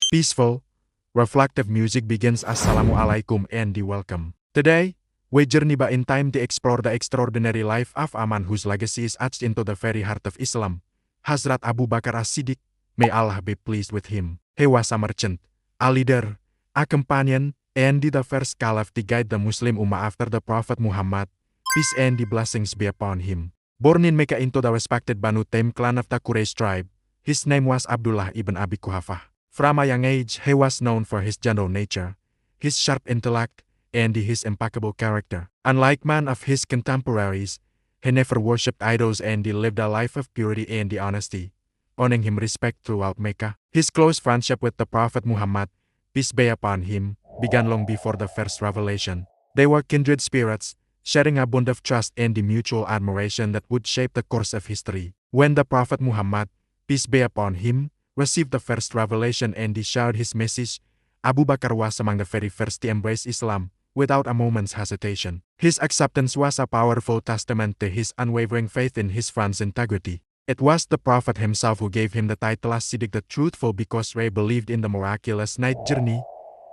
Peaceful, reflective music begins. Assalamualaikum and welcome. Today, we journey back in time to explore the extraordinary life of a man whose legacy is etched into the very heart of Islam, Hazrat Abu Bakr as-Siddiq. May Allah be pleased with him. He was a merchant, a leader, a companion, and the first caliph to guide the Muslim Ummah after the Prophet Muhammad, peace and blessings be upon him. Born in Mecca into the respected Banu Taim clan of the Quraysh tribe, his name was Abdullah ibn Abi Quhafah. From a young age, he was known for his gentle nature, his sharp intellect, and his impeccable character. Unlike many of his contemporaries, he never worshipped idols and lived a life of purity and honesty, earning him respect throughout Mecca. His close friendship with the Prophet Muhammad, peace be upon him, began long before the first revelation. They were kindred spirits, sharing a bond of trust and mutual admiration that would shape the course of history. When the Prophet Muhammad, peace be upon him, received the first revelation and shared his message, Abu Bakr was among the very first to embrace Islam without a moment's hesitation. His acceptance was a powerful testament to his unwavering faith in his friend's integrity. It was the Prophet himself who gave him the title as-Siddiq, the Truthful, because he believed in the miraculous night journey,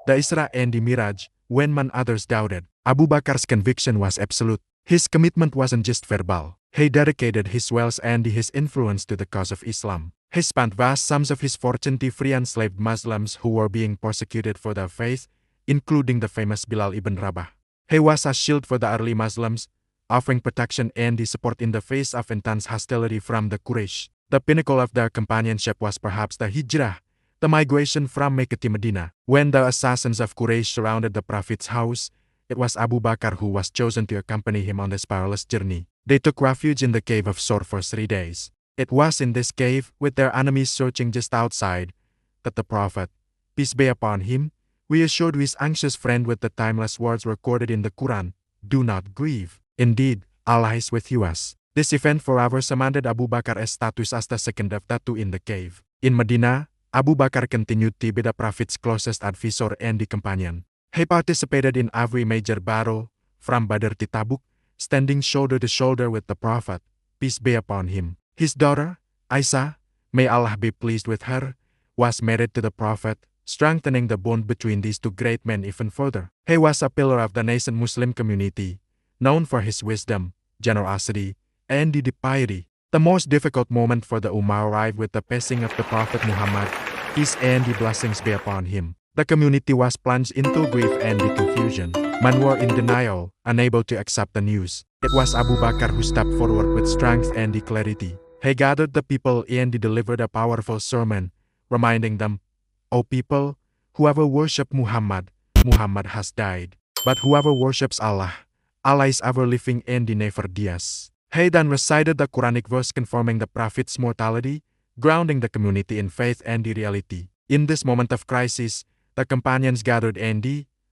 the Isra and the Miraj, when many others doubted. Abu Bakr's conviction was absolute. His commitment wasn't just verbal. He dedicated his wealth and his influence to the cause of Islam. He spent vast sums of his fortune to free enslaved Muslims who were being persecuted for their faith, including the famous Bilal ibn Rabah. He was a shield for the early Muslims, offering protection and support in the face of intense hostility from the Quraysh. The pinnacle of their companionship was perhaps the Hijrah, the migration from Mecca to Medina. When the assassins of Quraysh surrounded the Prophet's house, it was Abu Bakr who was chosen to accompany him on this perilous journey. They took refuge in the cave of Sur for 3 days. It was in this cave, with their enemies searching just outside, that the Prophet, peace be upon him, reassured his anxious friend with the timeless words recorded in the Quran, "Do not grieve. Indeed, Allah is with you." This event forever cemented Abu Bakr's status as the second of the two in the cave. In Medina, Abu Bakr continued to be the Prophet's closest advisor and companion. He participated in every major battle, from Badr to Tabuk, standing shoulder to shoulder with the Prophet, peace be upon him. His daughter, Aisha, may Allah be pleased with her, was married to the Prophet, strengthening the bond between these two great men even further. He was a pillar of the nascent Muslim community, known for his wisdom, generosity, and piety. The most difficult moment for the Ummah arrived with the passing of the Prophet Muhammad, peace and blessings be upon him. The community was plunged into grief and confusion. Men were in denial, unable to accept the news. It was Abu Bakr who stepped forward with strength and clarity. He gathered the people and delivered a powerful sermon, reminding them, "O people, whoever worships Muhammad, Muhammad has died. But whoever worships Allah, Allah is ever living and never dies." He then recited the Quranic verse confirming the Prophet's mortality, grounding the community in faith and reality. In this moment of crisis, the companions gathered and,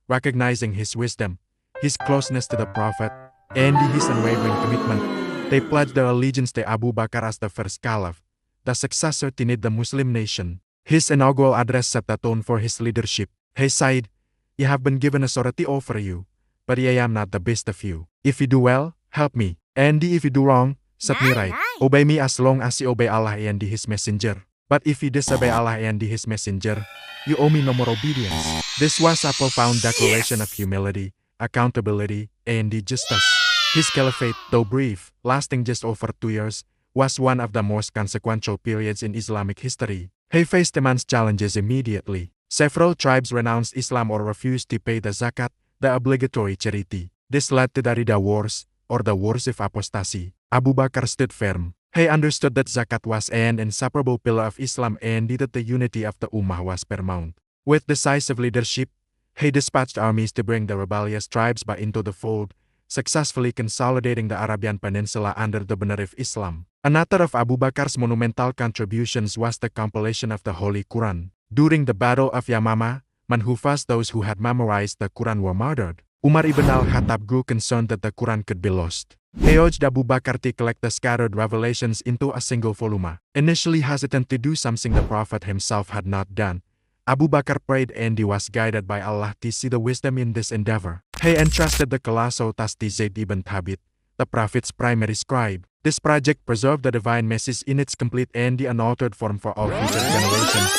recognizing his wisdom, his closeness to the Prophet, and his unwavering commitment, they pledged their allegiance to Abu Bakr as the first caliph, the successor to lead the Muslim nation. His inaugural address set the tone for his leadership. He said, "You have been given authority over you, but I am not the best of you. If you do well, help me. And if you do wrong, set me right. Obey me as long as you obey Allah and his messenger. But if you disobey Allah and his messenger, you owe me no more obedience." This was a profound declaration of humility, accountability, and justice. His caliphate, though brief, lasting just over 2 years, was one of the most consequential periods in Islamic history. He faced immense challenges immediately. Several tribes renounced Islam or refused to pay the zakat, the obligatory charity. This led to the Ridda Wars, or the Wars of Apostasy. Abu Bakr stood firm. He understood that zakat was an inseparable pillar of Islam and that the unity of the Ummah was paramount. With decisive leadership, he dispatched armies to bring the rebellious tribes back into the fold, successfully consolidating the Arabian Peninsula under the banner of Islam. Another of Abu Bakr's monumental contributions was the compilation of the Holy Quran. During the Battle of Yamama, Manhufas, those who had memorized the Quran, were murdered. Umar ibn al-Khattab grew concerned that the Quran could be lost. He urged Abu Bakr to collect the scattered revelations into a single volume. Initially hesitant to do something the Prophet himself had not done, Abu Bakr prayed and he was guided by Allah to see the wisdom in this endeavor. He entrusted the colossal task to Zayd ibn Thabit, the Prophet's primary scribe. This project preserved the divine message in its complete and unaltered form for all future generations,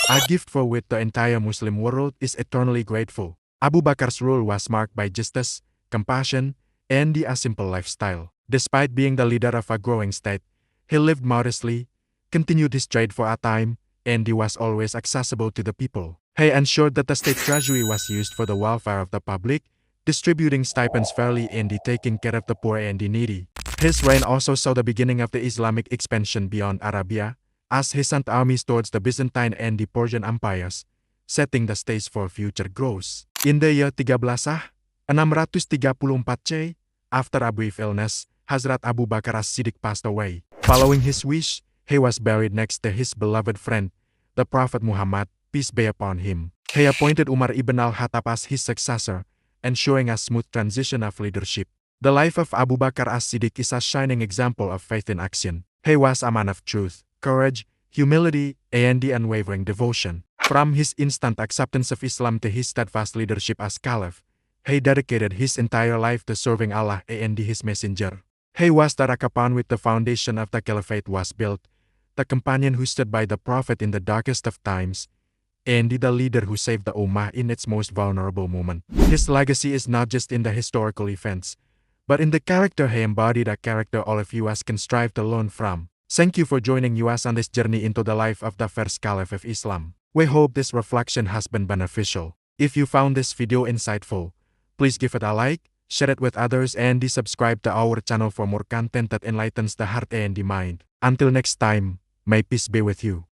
a gift for which the entire Muslim world is eternally grateful. Abu Bakr's rule was marked by justice, compassion, and a simple lifestyle. Despite being the leader of a growing state, he lived modestly, continued his trade for a time, and he was always accessible to the people. He ensured that the state treasury was used for the welfare of the public, distributing stipends fairly and taking care of the poor and the needy. His reign also saw the beginning of the Islamic expansion beyond Arabia, as he sent armies towards the Byzantine and the Persian empires, setting the stage for future growth. In the year 1334 C, after a brief illness, Hazrat Abu Bakr as-Siddiq passed away. Following his wish, he was buried next to his beloved friend, the Prophet Muhammad, peace be upon him. He appointed Umar ibn al-Khattab as his successor, ensuring a smooth transition of leadership. The life of Abu Bakr as-Siddiq is a shining example of faith in action. He was a man of truth, courage, humility, and the unwavering devotion. From his instant acceptance of Islam to his steadfast leadership as Caliph, he dedicated his entire life to serving Allah and his messenger. He was the rock upon which the foundation of the caliphate was built, the companion who stood by the Prophet in the darkest of times, and the leader who saved the Ummah in its most vulnerable moment. His legacy is not just in the historical events, but in the character he embodied, a character all of us can strive to learn from. Thank you for joining us on this journey into the life of the first Caliph of Islam. We hope this reflection has been beneficial. If you found this video insightful, please give it a like, share it with others, and subscribe to our channel for more content that enlightens the heart and the mind. Until next time, may peace be with you.